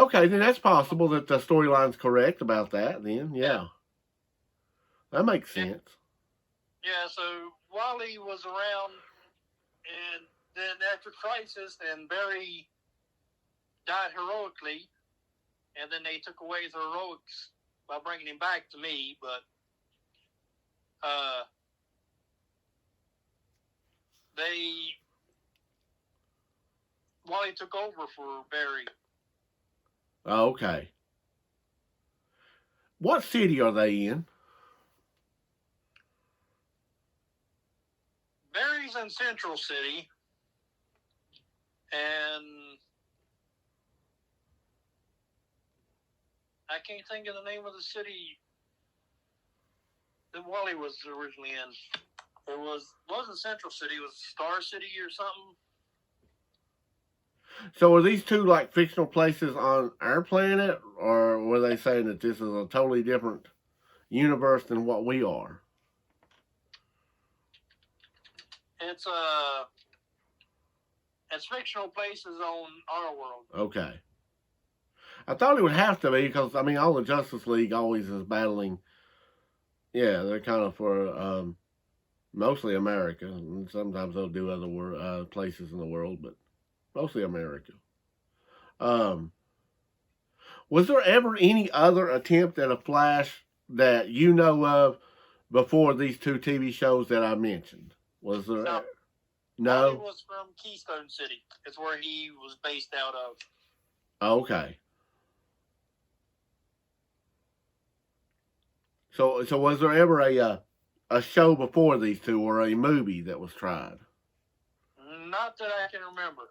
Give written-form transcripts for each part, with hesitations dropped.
Okay, then that's possible that the storyline's correct about that. Then, yeah, that makes Yeah, sense. yeah. So Wally was around, and then after Crisis, and Barry died heroically, and then they took away his heroics by bringing him back to me. But uh, they Wally took over for Barry. Okay, what city are they in? Barry's in Central City, and I can't think of the name of the city that Wally was originally in. It wasn't Central City. It was Star City or something. So, are these two like fictional places on our planet, or were they saying that this is a totally different universe than what we are? It's it's fictional places on our world. Okay, I thought it would have to be because I mean, all the Justice League always is battling. Yeah, they're kind of for mostly America, and sometimes they'll do other places in the world, but mostly America. Um, was there ever any other attempt at a Flash that you know of before these two TV shows that I mentioned? Was there? No, Wally No. was from Keystone City. It's where he was based out of. Okay. So was there ever a show before these two or a movie that was tried? Not that I can remember.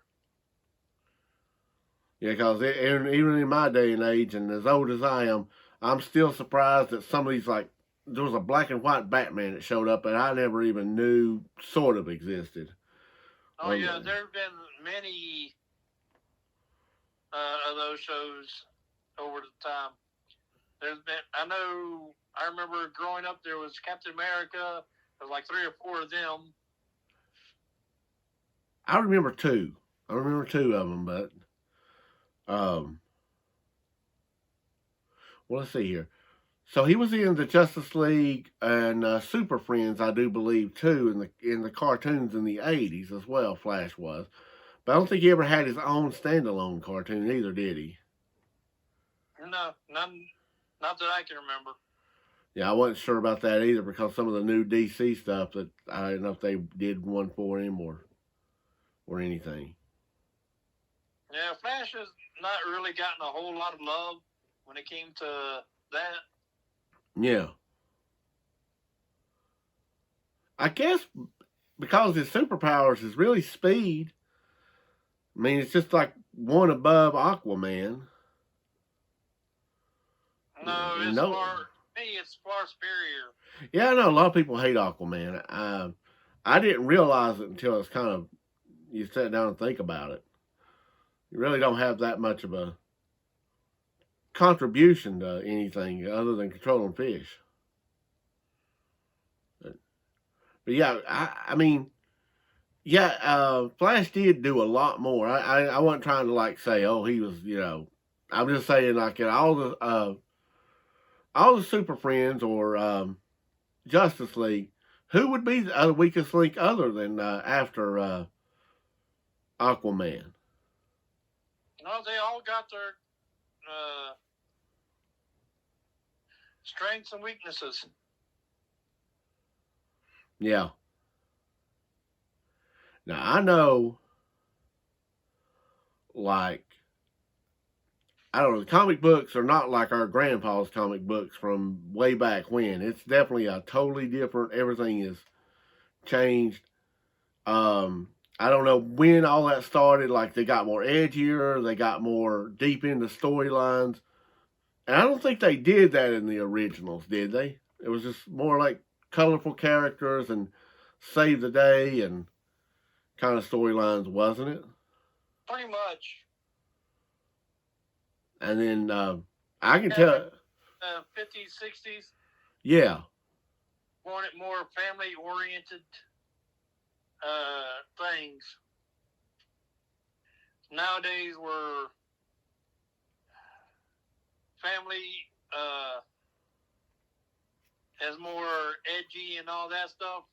Yeah, because even in my day and age, and as old as I am, I'm still surprised that some of these like there was a black and white Batman that showed up that I never even knew sort of existed. Oh yeah, there have been many of those shows over the time. There's been, I remember growing up, there was Captain America. There was like 3 or 4 of them. I remember two. I remember two of them, but um, well, let's see here. So he was in the Justice League and Super Friends, I do believe, too, in the cartoons in the '80s as well. Flash was, but I don't think he ever had his own standalone cartoon either, did he? No, not that I can remember. Yeah, I wasn't sure about that either because some of the new DC stuff that I didn't know if they did one for him or anything. Yeah, Flash has not really gotten a whole lot of love when it came to that. Yeah, I guess because his superpowers is really speed. I mean, it's just like one above Aquaman. No, it's No, far me. It's far superior. yeah, I know a lot of people hate Aquaman. I didn't realize it until it's kind of you sit down and think about it. You really don't have that much of a contribution to anything other than controlling fish. But yeah, I mean, yeah, Flash did do a lot more. I wasn't trying to like say, oh, he was, I'm just saying like in all the Super Friends or Justice League, who would be the weakest link other than after Aquaman? No, they all got their strengths and weaknesses. Yeah. Now I know, like I don't know, the comic books are not like our grandpa's comic books from way back when. It's definitely a totally different. Everything is changed. I don't know when all that started. Like they got more edgier, they got more deep into storylines, and I don't think they did that in the originals, did they? It was just more like colorful characters and save the day and kind of storylines, wasn't it? Pretty much. And then I can Yeah, tell, 50s, 60s. yeah, Wanted more family oriented things. Nowadays, we're family is more edgy and all that stuff,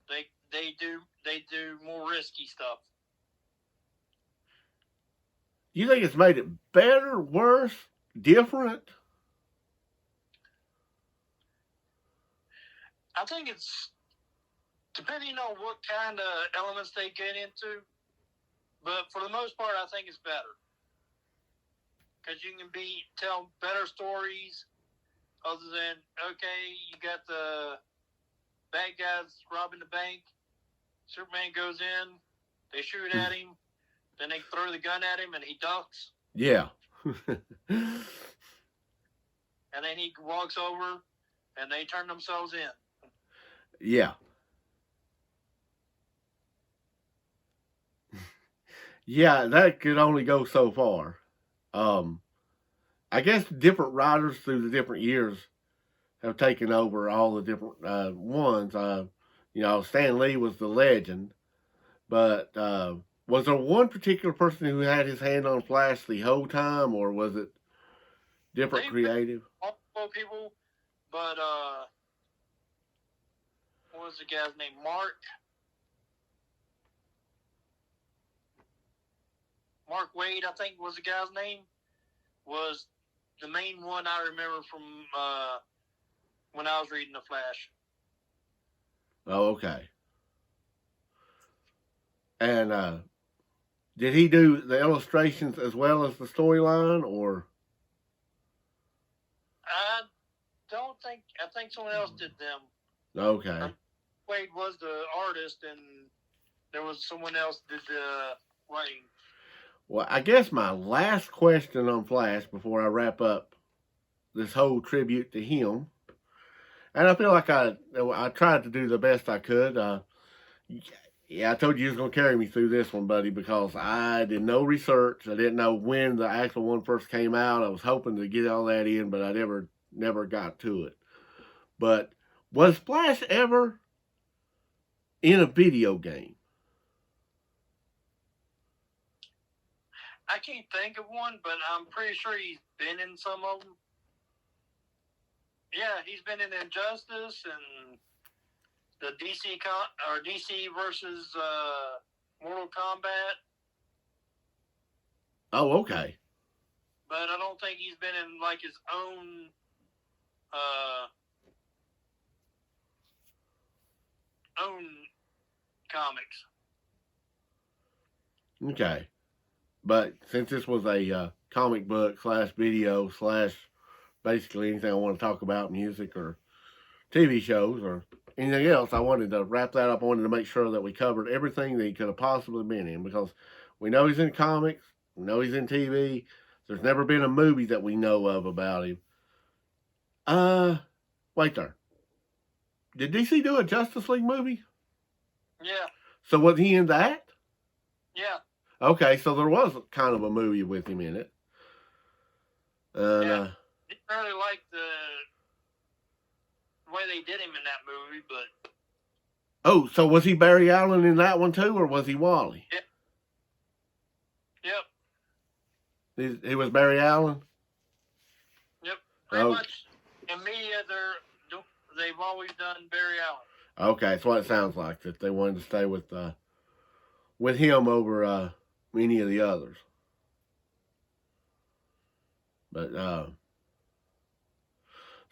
they do more risky stuff. You think it's made it better, worse, different? I think it's depending on what kind of elements they get into, but for the most part, I think it's better because you can tell better stories. Other than, okay, you got the bad guys robbing the bank. Superman goes in, they shoot at him, then they throw the gun at him, and he ducks. Yeah. And then he walks over, and they turn themselves in. Yeah. Yeah, that could only go so far. I guess different writers through the different years have taken over all the different ones. Stan Lee was the legend, but was there one particular person who had his hand on Flash the whole time, or was it different creative? Multiple people, but what was the guy's name? Mark Waid, I think was the guy's name, was the main one I remember from when I was reading The Flash. Oh, okay. And did he do the illustrations as well as the storyline, or? I don't think. I think someone else did them. Okay. Wade was the artist, and there was someone else did the writing. Well, I guess my last question on Flash before I wrap up this whole tribute to him, and I feel like I tried to do the best I could. Yeah, I told you was going to carry me through this one, buddy, because I did no research. I didn't know when the actual one first came out. I was hoping to get all that in, but I never got to it. But was Flash ever in a video game? I can't think of one, but I'm pretty sure he's been in some of them. Yeah, he's been in Injustice and the DC versus Mortal Kombat. Oh, okay. But I don't think he's been in like his own comics. Okay. But since this was a comic book / video / basically anything I want to talk about, music or TV shows or anything else, I wanted to wrap that up. I wanted to make sure that we covered everything that he could have possibly been in, because we know he's in comics, we know he's in TV. There's never been a movie that we know of about him. Wait there. Did DC do a Justice League movie? Yeah. So was he in that? Yeah. Okay, so there was kind of a movie with him in it. And, yeah. Didn't really like the way they did him in that movie, but... Oh, so was he Barry Allen in that one too, or was he Wally? Yep. He was Barry Allen? Yep. Pretty much in media, they've always done Barry Allen. Okay, that's what it sounds like, that they wanted to stay with him over any of the others. But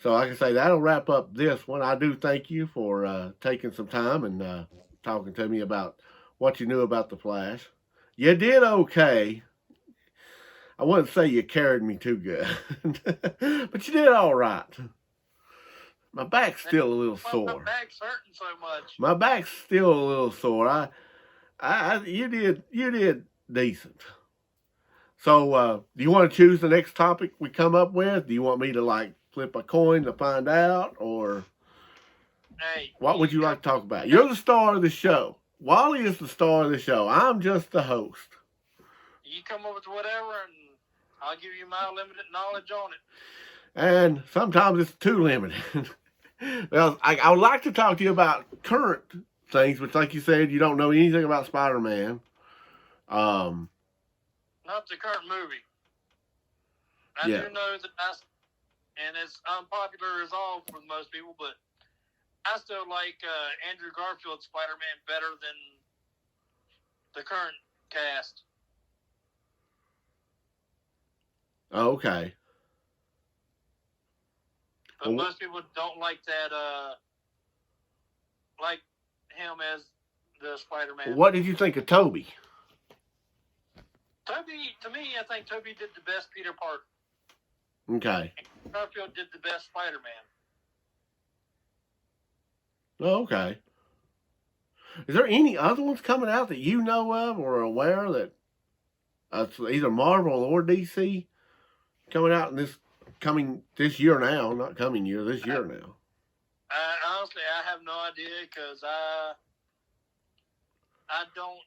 so like I say, that'll wrap up this one. I do thank you for taking some time and talking to me about what you knew about the Flash. You did okay. I wouldn't say you carried me too good, but you did all right. My back's still a little sore. My back's hurting so much. My back's still a little sore. You did decent. So, do you want to choose the next topic we come up with? Do you want me to flip a coin to find out, or hey, what would you like to talk about? You're the star of the show. Wally is the star of the show. I'm just the host. You come up with whatever, and I'll give you my limited knowledge on it. And sometimes it's too limited. Well, I would like to talk to you about current things, which, like you said, you don't know anything about Spider-Man. Not the current movie. I Yeah. do know that and it's unpopular as all for most people, but I still like Andrew Garfield's Spider-Man better than the current cast. Okay. But most people don't like that, like him as the Spider-Man. What did you think of Toby? Toby, to me, I think Toby did the best Peter Parker. Okay. And Garfield did the best Spider-Man. Oh, okay. Is there any other ones coming out that you know of or are aware that either Marvel or DC coming out in this year now, not coming year, this year now? Honestly, I have no idea because I don't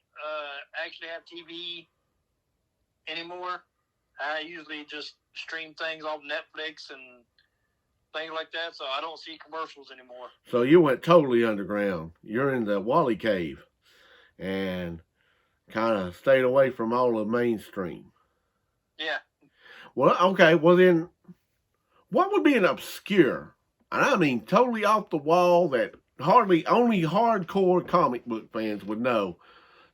actually have TV anymore. I usually just stream things off Netflix and things like that, so I don't see commercials anymore. So you went totally underground. You're in the Wally Cave and kind of stayed away from all the mainstream. Yeah. Well, okay. Well, then, what would be an obscure, and I mean totally off the wall, that only hardcore comic book fans would know,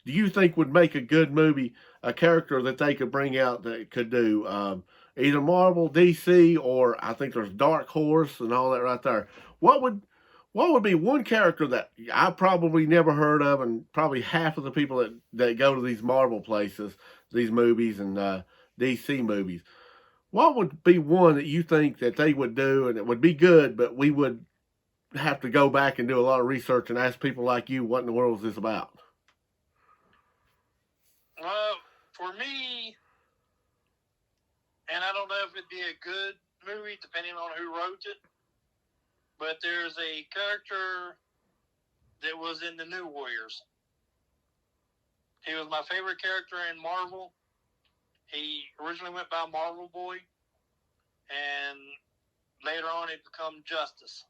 do you think would make a good movie, a character that they could bring out that could do either Marvel, DC, or I think there's Dark Horse and all that right there? What would be one character that I probably never heard of, and probably half of the people that go to these Marvel places, these movies and DC movies, what would be one that you think that they would do and it would be good, but we would have to go back and do a lot of research and ask people like you, what in the world is this about? Well, for me, and I don't know if it'd be a good movie depending on who wrote it, but there's a character that was in the New Warriors. He was my favorite character in Marvel. He originally went by Marvel Boy, and later on he became Justice.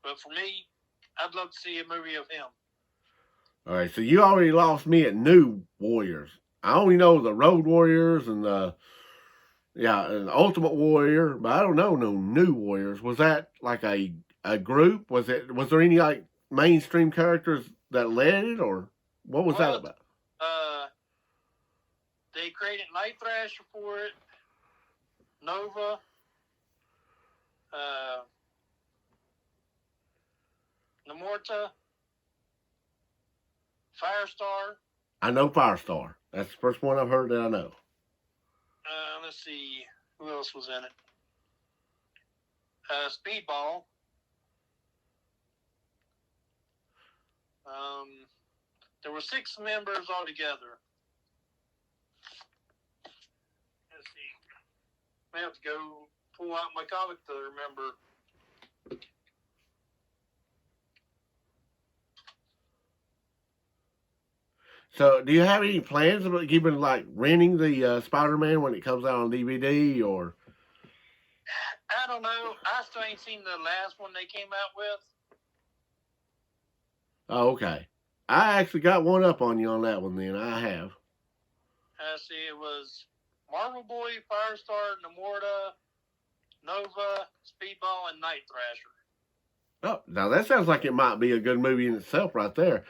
But for me, I'd love to see a movie of him. All right, so you already lost me at New Warriors. I only know the Road Warriors and the Ultimate Warrior, but I don't know no New Warriors. Was that like a group? Was there any like mainstream characters that led it, or what was that about? They created Night Thrasher for it, Nova, Namorta, Firestar. I know Firestar. That's the first one I've heard that I know. Let's see, who else was in it? Speedball. There were 6 members altogether. Let's see. I have to go pull out my comic to remember. So, do you have any plans about even like renting the Spider-Man when it comes out on DVD, or? I don't know. I still ain't seen the last one they came out with. Oh, okay. I actually got one up on you on that one. Then I have. See, it was Marvel Boy, Firestar, Namorta, Nova, Speedball, and Night Thrasher. Oh, now that sounds like it might be a good movie in itself, right there.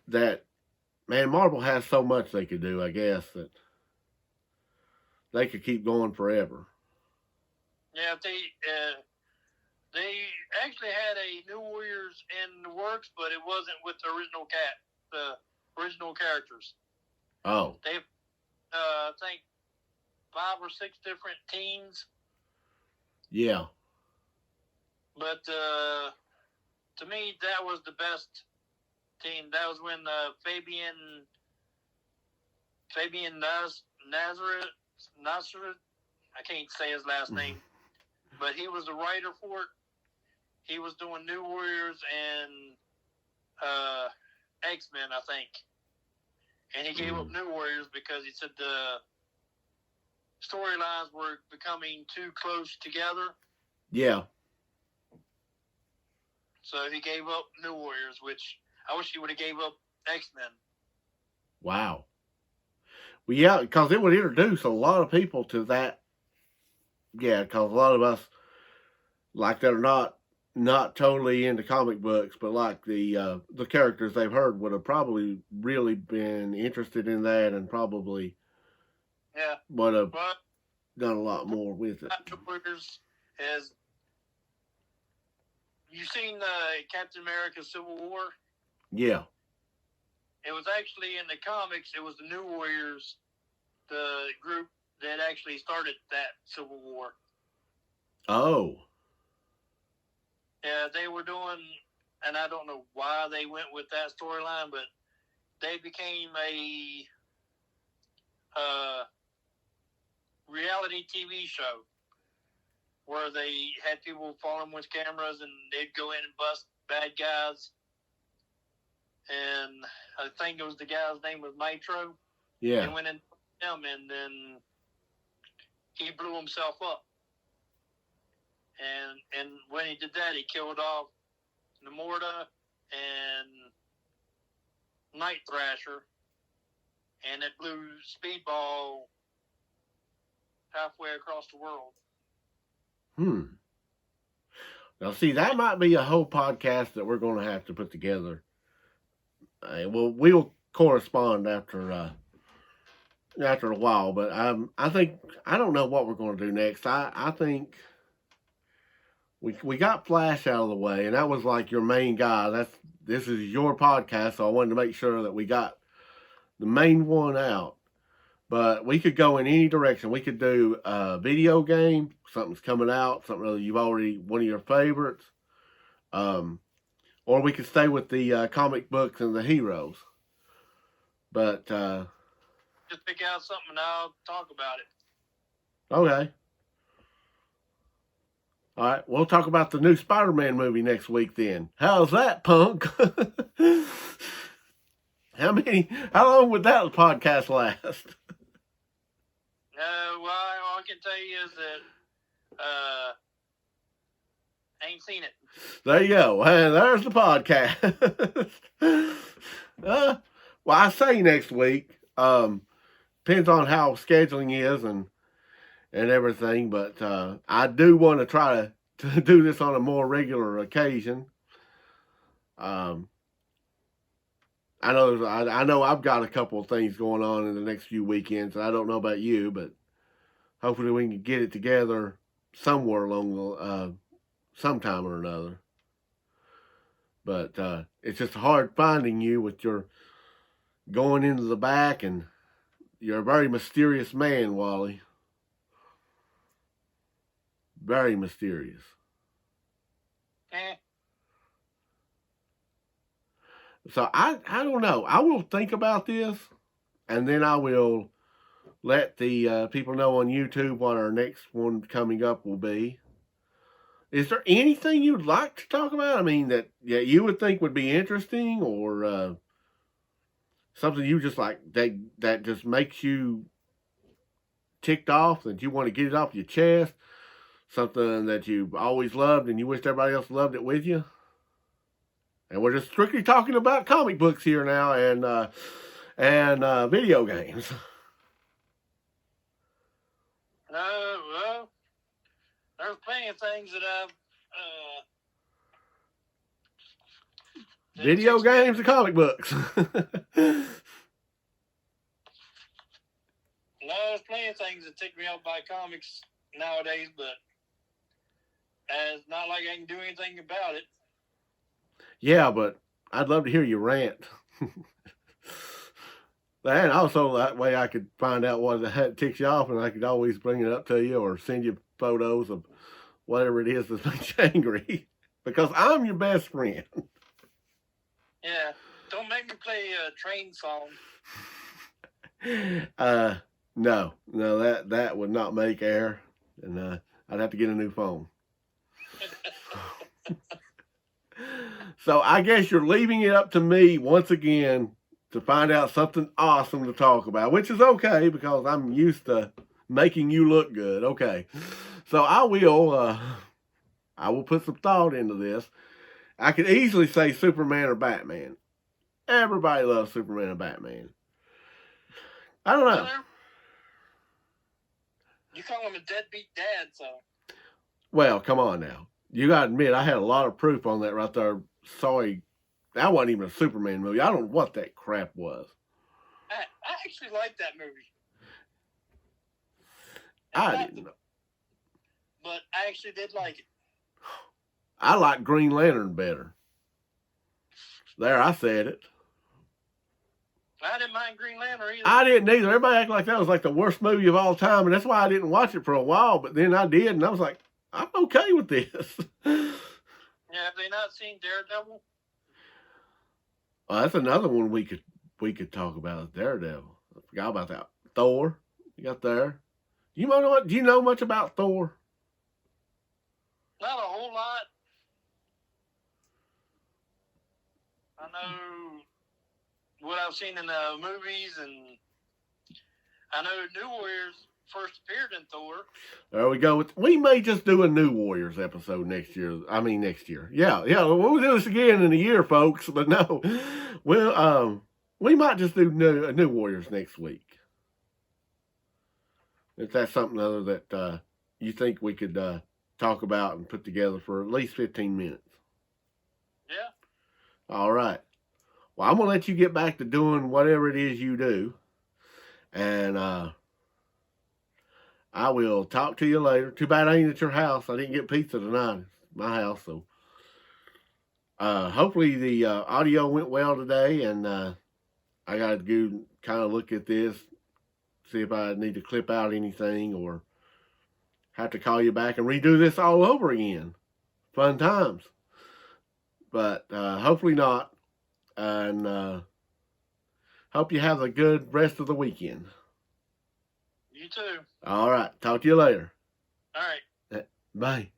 That. Man, Marvel has so much they could do, I guess, that they could keep going forever. Yeah, they actually had a New Warriors in the works, but it wasn't with the original characters. Oh. They, I think, 5 or 6 different teams. Yeah. But to me, that was the best team. That was when Fabian Nazareth, I can't say his last name, but he was the writer for it. He was doing New Warriors and X-Men, I think. And he gave up New Warriors because he said the storylines were becoming too close together. Yeah. So he gave up New Warriors, which I wish he would have gave up X-Men. Wow. Well, yeah, because it would introduce a lot of people to that. Yeah, because a lot of us, like, that are not totally into comic books, but like the characters they've heard would have probably really been interested in that, and probably Yeah. would have But done a lot more with it. Warriors is, you seen Captain America Civil War? Yeah. It was actually in the comics. It was the New Warriors, the group that actually started that Civil War. Oh. Yeah, they were doing, and I don't know why they went with that storyline, but they became a reality TV show where they had people following with cameras, and they'd go in and bust bad guys. And I think it was the guy's name was Nitro. Yeah. They went in him, and then he blew himself up. And when he did that, he killed off Namorta and Night Thrasher, and it blew Speedball halfway across the world. Now, see, that might be a whole podcast that we're going to have to put together. We'll correspond after a while, but I think I don't know what we're going to do next. I think we got Flash out of the way, and that was like your main guy. This is your podcast, so I wanted to make sure that we got the main one out. But we could go in any direction. We could do a video game, something's coming out, something that you've already, one of your favorites. Or we could stay with the comic books and the heroes. But just pick out something and I'll talk about it. Okay. All right, we'll talk about the new Spider-Man movie next week then. How's that, punk? How long would that podcast last? Well, all I can tell you is that I ain't seen it. There you go. Hey, there's the podcast. Well, I say next week. Depends on how scheduling is and everything, but I do want to try to do this on a more regular occasion. I know I've got a couple of things going on in the next few weekends, and I don't know about you, but hopefully we can get it together somewhere along the sometime or another. But it's just hard finding you with your going into the back, and you're a very mysterious man, Wally. Very mysterious. So I don't know. I will think about this, and then I will let the people know on YouTube what our next one coming up will be. Is there anything you'd like to talk about? I mean, that you would think would be interesting, or something you just like that just makes you ticked off, that you want to get it off your chest? Something that you've always loved and you wished everybody else loved it with you? And we're just strictly talking about comic books here now, and video games. Well, there's plenty of things that I've video games and comic books. No, there's plenty of things that tick me off by comics nowadays, but it's not like I can do anything about it. Yeah, but I'd love to hear you rant. And also, that way I could find out what the heck ticks you off, and I could always bring it up to you or send you photos of whatever it is that makes you angry. Because I'm your best friend. Yeah, don't make me play a train song. No, that would not make air, and I'd have to get a new phone. So I guess you're leaving it up to me once again to find out something awesome to talk about, which is okay because I'm used to making you look good. Okay, so I will put some thought into this. I could easily say Superman or Batman. Everybody loves Superman and Batman. I don't know. You call him a deadbeat dad, so. Well, come on now. You got to admit, I had a lot of proof on that right there. Sorry, that wasn't even a Superman movie. I don't know what that crap was. I actually liked that movie. I didn't know. But I actually did like it. I like Green Lantern better. There, I said it. I didn't mind Green Lantern either. I didn't either. Everybody acted like that was like the worst movie of all time, and that's why I didn't watch it for a while. But then I did, and I was like, I'm okay with this. Yeah, have they not seen Daredevil? Well, that's another one we could talk about. Daredevil. I forgot about that. Thor. You got there. You know what? Do you know much about Thor? Not a whole lot. I know what I've seen in the movies, and I know New Warriors first appeared in Thor. There we go. We may just do a New Warriors episode next year. Next year. Yeah. We'll do this again in a year, folks. But no, we might just do New Warriors next week. If that's something other that you think we could talk about and put together for at least 15 minutes. Yeah. All right. Well, I'm going to let you get back to doing whatever it is you do. And I will talk to you later. Too bad I ain't at your house. I didn't get pizza tonight. It's my house, so. Hopefully the audio went well today, and I got to go kind of look at this, see if I need to clip out anything or have to call you back and redo this all over again. Fun times. But hopefully not. And hope you have a good rest of the weekend. You too. All right. Talk to you later. All right. Bye.